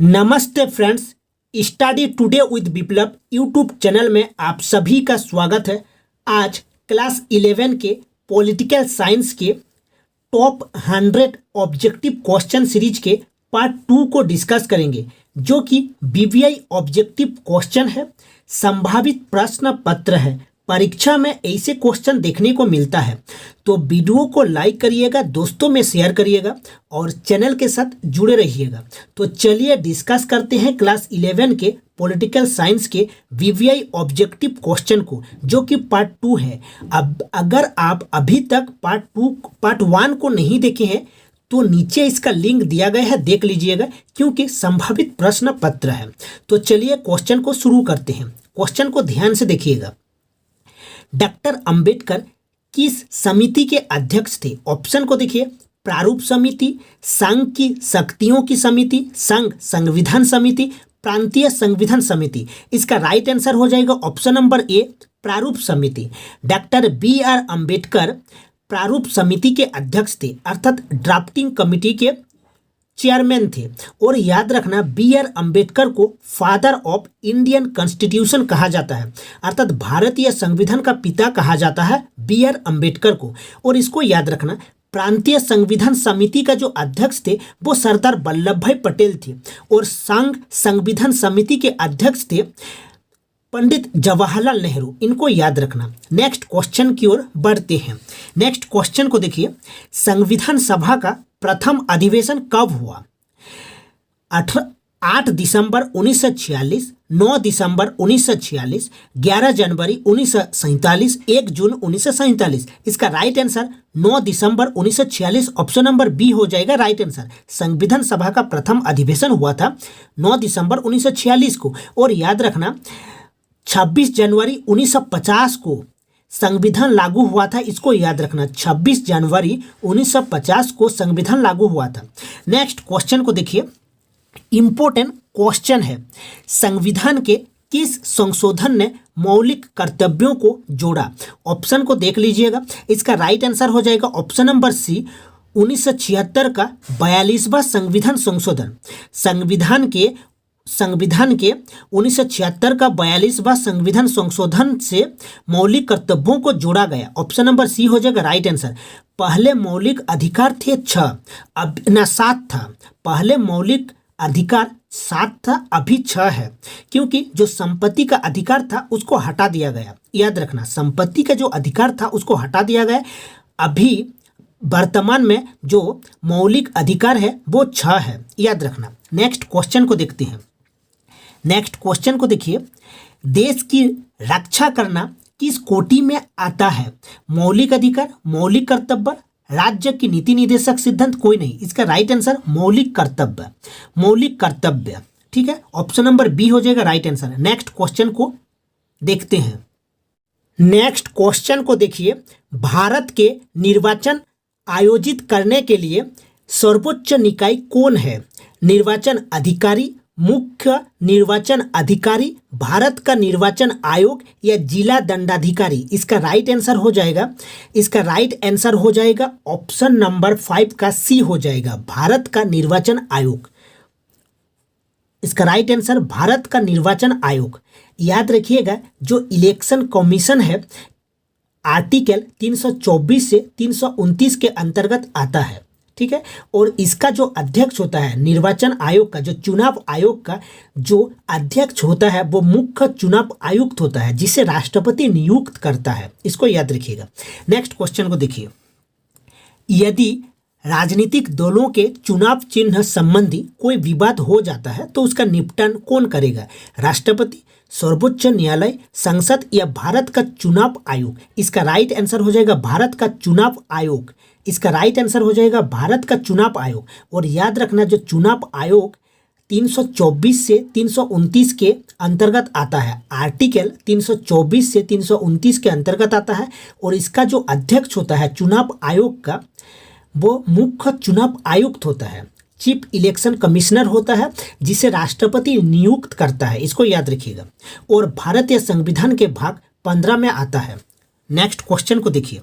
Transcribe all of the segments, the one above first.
नमस्ते friends, study today with Viplav YouTube channel में आप सभी का स्वागत है। आज क्लास 11 के पॉलिटिकल साइंस के टॉप 100 ऑब्जेक्टिव क्वेश्चन सीरीज के पार्ट 2 को डिस्कस करेंगे, जो कि बीवीआई ऑब्जेक्टिव क्वेश्चन है, संभावित प्रश्न पत्र है। परीक्षा में ऐसे क्वेश्चन देखने को मिलता है, तो वीडियो को लाइक करिएगा, दोस्तों में शेयर करिएगा और चैनल के साथ जुड़े रहिएगा। तो चलिए डिस्कस करते हैं क्लास 11 के पॉलिटिकल साइंस के वीवीआई ऑब्जेक्टिव क्वेश्चन को, जो कि पार्ट 2 है। अब अगर आप अभी तक पार्ट 1 को नहीं देखे हैं तो नीचे इसका लिंक दिया गया है, देख लीजिएगा, क्योंकि संभावित प्रश्न पत्र है। तो चलिए क्वेश्चन को शुरू करते हैं। क्वेश्चन को ध्यान से देखिएगा। डॉक्टर अंबेडकर किस समिति के अध्यक्ष थे? ऑप्शन को देखिए, प्रारूप समिति, संघ की शक्तियों की समिति, संघ संविधान समिति, प्रांतीय संविधान समिति। इसका राइट आंसर हो जाएगा ऑप्शन नंबर ए, प्रारूप समिति। डॉक्टर BR अंबेडकर प्रारूप समिति के अध्यक्ष थे, अर्थात ड्राफ्टिंग कमिटी के चेयरमैन थे। और याद रखना, BR अंबेडकर को फादर ऑफ इंडियन कॉन्स्टिट्यूशन कहा जाता है, अर्थात भारतीय संविधान का पिता कहा जाता है BR अंबेडकर को। और इसको याद रखना, प्रांतीय संविधान समिति का जो अध्यक्ष थे वो सरदार वल्लभ भाई पटेल थे, और संघ संविधान समिति के अध्यक्ष थे पंडित जवाहरलाल नेहरू। इनको याद रखना। नेक्स्ट क्वेश्चन की ओर बढ़ते हैं। नेक्स्ट क्वेश्चन को देखिए, संविधान सभा का प्रथम अधिवेशन कब हुआ? 8 दिसंबर 1946, 9 दिसंबर 1946, 11 जनवरी 1947, 1 जून 1947। इसका राइट आंसर 9 दिसंबर 1946, ऑप्शन नंबर बी हो जाएगा राइट आंसर। संविधान सभा का प्रथम अधिवेशन हुआ था 9 दिसंबर 1946 को। और याद रखना, 26 जनवरी 1950 को संविधान लागू हुआ था। इसको याद रखना, 26 जनवरी 1950 को संविधान लागू हुआ था। नेक्स्ट क्वेश्चन को देखिए, इंपॉर्टेंट क्वेश्चन है। संविधान के किस संशोधन ने मौलिक कर्तव्यों को जोड़ा? ऑप्शन को देख लीजिएगा। इसका राइट आंसर हो जाएगा ऑप्शन नंबर सी, 1976 का 42वां संविधान संशोधन। संविधान के 1976 का 42वां संविधान संशोधन से मौलिक कर्तव्यों को जोड़ा गया। ऑप्शन नंबर सी हो जाएगा राइट आंसर। पहले मौलिक अधिकार थे 6, अब ना 7 था। पहले मौलिक अधिकार 7 था, अभी 6 है, क्योंकि जो संपत्ति का अधिकार था उसको हटा दिया गया। याद रखना, संपत्ति का जो अधिकार था उसको हटा दिया गया। अभी वर्तमान में जो मौलिक अधिकार है वो 6 है, याद रखना। नेक्स्ट क्वेश्चन को देखते हैं। नेक्स्ट क्वेश्चन को देखिए, देश की रक्षा करना किस कोटि में आता है? मौलिक अधिकार, मौलिक कर्तव्य, राज्य की नीति निर्देशक सिद्धांत, कोई नहीं। इसका राइट आंसर मौलिक कर्तव्य, मौलिक कर्तव्य। ठीक है, ऑप्शन नंबर बी हो जाएगा राइट आंसर। नेक्स्ट क्वेश्चन को देखते हैं। नेक्स्ट क्वेश्चन को देखिए, भारत के निर्वाचन आयोजित करने के लिए सर्वोच्च निकाय कौन है? निर्वाचन अधिकारी, मुख्य निर्वाचन अधिकारी, भारत का निर्वाचन आयोग या जिला दंडाधिकारी? इसका राइट आंसर हो जाएगा, इसका राइट आंसर हो जाएगा ऑप्शन नंबर 5 का सी हो जाएगा, भारत का निर्वाचन आयोग। इसका राइट आंसर भारत का निर्वाचन आयोग। याद रखिएगा, जो इलेक्शन कमीशन है आर्टिकल 324 से 329 के अंतर्गत आता है। ठीक है, और इसका जो अध्यक्ष होता है निर्वाचन आयोग का, जो चुनाव आयोग का जो अध्यक्ष होता है वो मुख्य चुनाव आयुक्त होता है, जिसे राष्ट्रपति नियुक्त करता है। इसको याद रखिएगा। नेक्स्ट क्वेश्चन को देखिए, यदि राजनीतिक दलों के चुनाव चिन्ह संबंधी कोई विवाद हो जाता है तो उसका निपटान कौन करेगा? राष्ट्रपति, सर्वोच्च न्यायालय, संसद या भारत का चुनाव आयोग? इसका राइट आंसर हो जाएगा भारत का चुनाव आयोग। इसका राइट आंसर हो जाएगा भारत का चुनाव आयोग। और याद रखना, जो चुनाव आयोग 324 से 329 के अंतर्गत आता है, आर्टिकल 324 से 329 के अंतर्गत आता है। और इसका जो अध्यक्ष होता है चुनाव आयोग का, वो मुख्य चुनाव आयुक्त होता है, चीफ इलेक्शन कमिश्नर होता है, जिसे राष्ट्रपति नियुक्त करता है। इसको याद रखिएगा। और भारतीय संविधान के भाग 15 में आता है। नेक्स्ट क्वेश्चन को देखिए,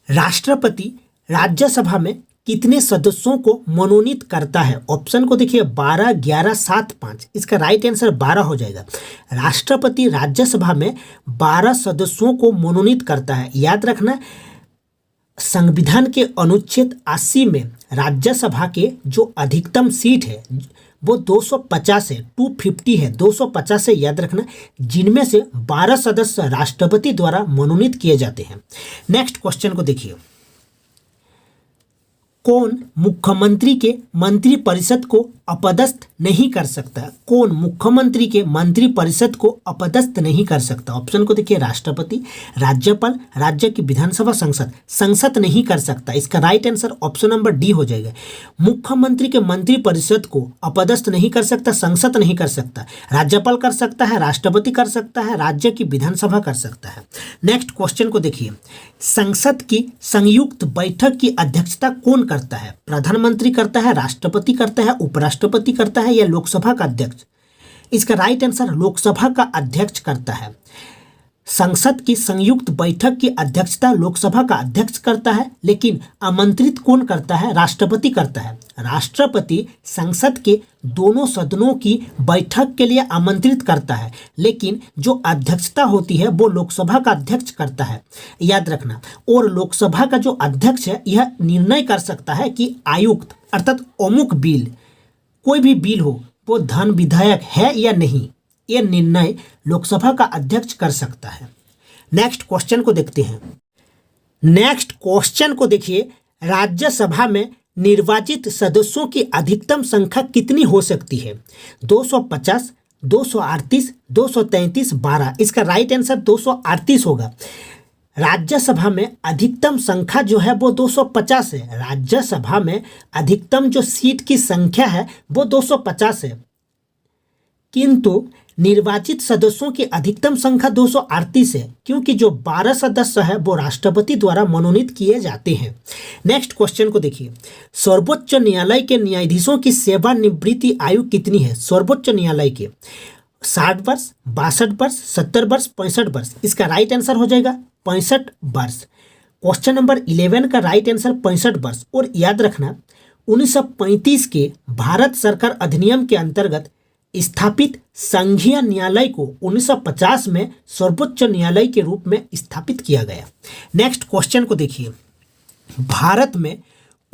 राष्ट्रपति राज्यसभा में कितने सदस्यों को मनोनीत करता है? ऑप्शन को देखिए 12, 11, 7, 5। इसका राइट आंसर 12 हो जाएगा। राष्ट्रपति राज्यसभा में 12 सदस्यों को मनोनीत करता है। याद रखना, संविधान के अनुच्छेद 80 में राज्यसभा के जो अधिकतम सीट है वो 250 है, 250 है, 250 से याद रखना, जिनमें से 12 सदस्य राष्ट्रपति द्वारा मनोनीत किए जाते हैं। नेक्स्ट क्वेश्चन को देखिए, कौन मुख्यमंत्री के मंत्रिपरिषद को अपदस्थ नहीं कर सकता? कौन मुख्यमंत्री के मंत्रिपरिषद को अपदस्थ नहीं कर सकता? ऑप्शन को देखिए, राष्ट्रपति, राज्यपाल, राज्य की विधानसभा, संसद। संसद नहीं कर सकता। इसका right answer option number D हो जाएगा। मुख्यमंत्री के मंत्रिपरिषद को अपदस्थ नहीं कर सकता, संसद नहीं कर सकता, राज्यपाल कर सकता है, राष्ट्रपति कर सकता है, राज्य की विधानसभा कर सकता है। नेक्स्ट क्वेश्चन को देखिए, संसद की संयुक्त बैठक की अध्यक्षता कौन करता है? प्रधानमंत्री करता है, राष्ट्रपति करता है, उपराष्ट्रपति करता है या लोकसभा का अध्यक्ष? इसका राइट आंसर लोकसभा का अध्यक्ष करता है। संसद की संयुक्त बैठक की अध्यक्षता लोकसभा का अध्यक्ष करता है, लेकिन आमंत्रित कौन करता है? राष्ट्रपति करता है। राष्ट्रपति संसद के दोनों सदनों की बैठक के लिए आमंत्रित करता है, लेकिन जो अध्यक्षता होती है वो लोकसभा का अध्यक्ष करता है। याद रखना, और लोकसभा का जो अध्यक्ष है यह निर्णय कर सकता है कि आयुक्त अर्थात अमुक बिल, कोई भी बिल हो वो धन विधेयक है या नहीं, ये निर्णय लोकसभा का अध्यक्ष कर सकता है। नेक्स्ट क्वेश्चन को देखते हैं। नेक्स्ट क्वेश्चन को देखिए, राज्यसभा में निर्वाचित सदस्यों की अधिकतम संख्या कितनी हो सकती है? 250, 238, 233, 12। इसका राइट आंसर 238 होगा। राज्यसभा में अधिकतम संख्या जो है वो 250 है। राज्यसभा में अधिकतम जो सीट की संख्या है वो 250 है, किंतु निर्वाचित सदस्यों की अधिकतम संख्या 238 है, क्योंकि जो 12 सदस्य है वो राष्ट्रपति द्वारा मनोनीत किए जाते हैं। नेक्स्ट क्वेश्चन को देखिए, सर्वोच्च न्यायालय के न्यायाधीशों की सेवानिवृत्ति आयु कितनी है? सर्वोच्च न्यायालय के 60 वर्ष, 62 वर्ष, 70 वर्ष, 65 वर्ष। इसका राइट आंसर हो जाएगा 65 वर्ष। क्वेश्चन नंबर 11 का राइट आंसर 65 वर्ष। और याद रखना, 1935 के भारत सरकार अधिनियम के अंतर्गत स्थापित संघीय न्यायालय को 1950 में सर्वोच्च न्यायालय के रूप में स्थापित किया गया। नेक्स्ट क्वेश्चन को देखिए, भारत में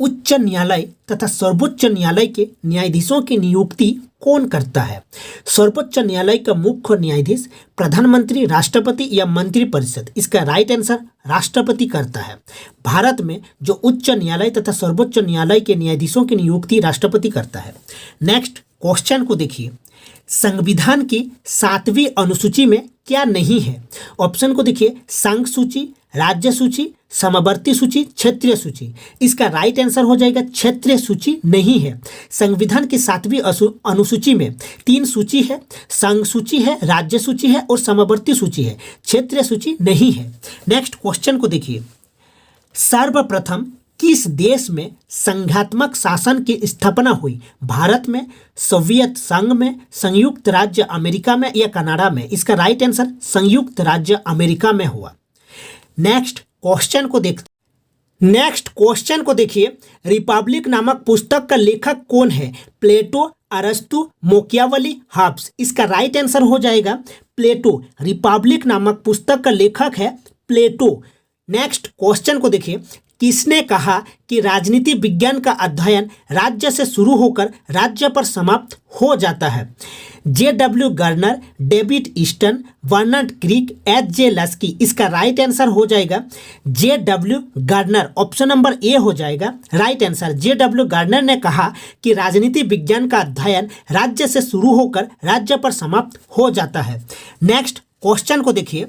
उच्च न्यायालय तथा सर्वोच्च न्यायालय के न्यायाधीशों की नियुक्ति कौन करता है? सर्वोच्च न्यायालय का मुख्य न्यायाधीश, प्रधानमंत्री, राष्ट्रपति या मंत्रिपरिषद? इसका राइट आंसर राष्ट्रपति करता है। भारत में जो उच्च न्यायालय तथा सर्वोच्च न्यायालय के न्यायाधीशों की नियुक्ति राष्ट्रपति करता है। नेक्स्ट क्वेश्चन को देखिए, संविधान की 7वीं अनुसूची में क्या नहीं है? ऑप्शन को देखिए, संघ सूची, राज्य सूची, समवर्ती सूची, क्षेत्रीय सूची। इसका राइट आंसर हो जाएगा क्षेत्रीय सूची नहीं है। संविधान की 7वीं अनुसूची में 3 सूची है, संघ सूची है, राज्य सूची है और समवर्ती सूची है, क्षेत्रीय सूची नहीं है। नेक्स्ट क्वेश्चन को देखिए, सर्वप्रथम किस देश में संघात्मक शासन की स्थापना हुई? भारत में, सोवियत संघ में, संयुक्त राज्य अमेरिका में या कनाडा में? इसका राइट आंसर संयुक्त राज्य अमेरिका में हुआ। नेक्स्ट क्वेश्चन को देखिए, रिपब्लिक नामक पुस्तक का लेखक कौन है? प्लेटो, अरस्तु, मैकियावेली, हॉब्स। इसका राइट आंसर हो जाएगा प्लेटो। रिपब्लिक नामक पुस्तक का लेखक है प्लेटो। नेक्स्ट क्वेश्चन को देखिए, किसने कहा कि राजनीति विज्ञान का अध्ययन राज्य से शुरू होकर राज्य पर समाप्त हो जाता है? J.W. Garner, David Easton, Bernard Crick, H.J. Laski. इसका राइट आंसर हो जाएगा J.W. गर्नर। ऑप्शन नंबर ए हो जाएगा राइट आंसर। J.W. गर्नर ने कहा कि राजनीति विज्ञान का अध्ययन राज्य से शुरू होकर राज्य पर समाप्त हो जाता है। नेक्स्ट क्वेश्चन को देखिए,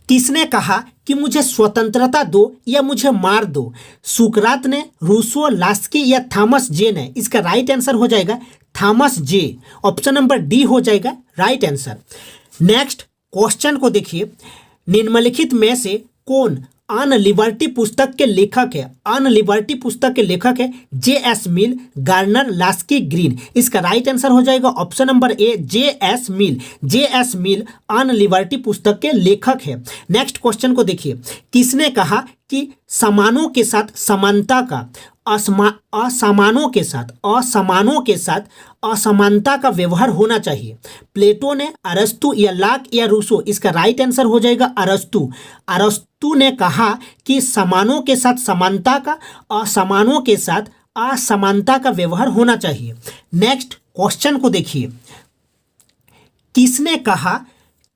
किसने कहा कि मुझे स्वतंत्रता दो या मुझे मार दो? सुकरात ने, रूसो, लास्की या थॉमस जे ने? इसका राइट आंसर हो जाएगा Thomas J. Option number D हो जाएगा राइट आंसर। नेक्स्ट क्वेश्चन को देखिए, निम्नलिखित में से कौन ऑन लिबर्टी पुस्तक के लेखक है? ऑन लिबर्टी पुस्तक के लेखक है J.S. मिल, गार्नर, लास्की, ग्रीन। इसका राइट आंसर हो जाएगा option number A J.S. Mill. J.S. Mill on liberty पुस्तक के लेखक है। नेक्स्ट क्वेश्चन को देखिए, किसने कहा कि समानों के साथ समानता का असमानों के साथ असमानता का व्यवहार होना चाहिए। प्लेटो ने, अरस्तु या लाक या रूसो, इसका राइट आंसर हो जाएगा अरस्तु। अरस्तु ने कहा कि समानों के साथ समानता का, असमानों के साथ असमानता का व्यवहार होना चाहिए। नेक्स्ट क्वेश्चन को देखिए, किसने कहा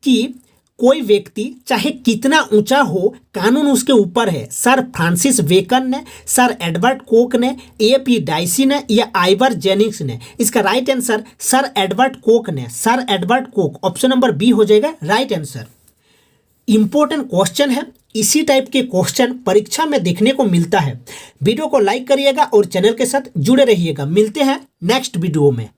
कि कोई व्यक्ति चाहे कितना ऊंचा हो, कानून उसके ऊपर है? सर फ्रांसिस बेकन ने, सर एडवर्ड कोक ने, A.P. डाइसी ने या आइवर जेनिंग्स ने? इसका right answer sir Edward Coke ने, sir Edward Coke. Option number B हो जाएगा राइट आंसर। इंपॉर्टेंट क्वेश्चन है, इसी टाइप के क्वेश्चन परीक्षा में देखने को मिलता है। वीडियो को लाइक करिएगा और चैनल के साथ जुड़े रहिएगा। मिलते हैं नेक्स्ट वीडियो में।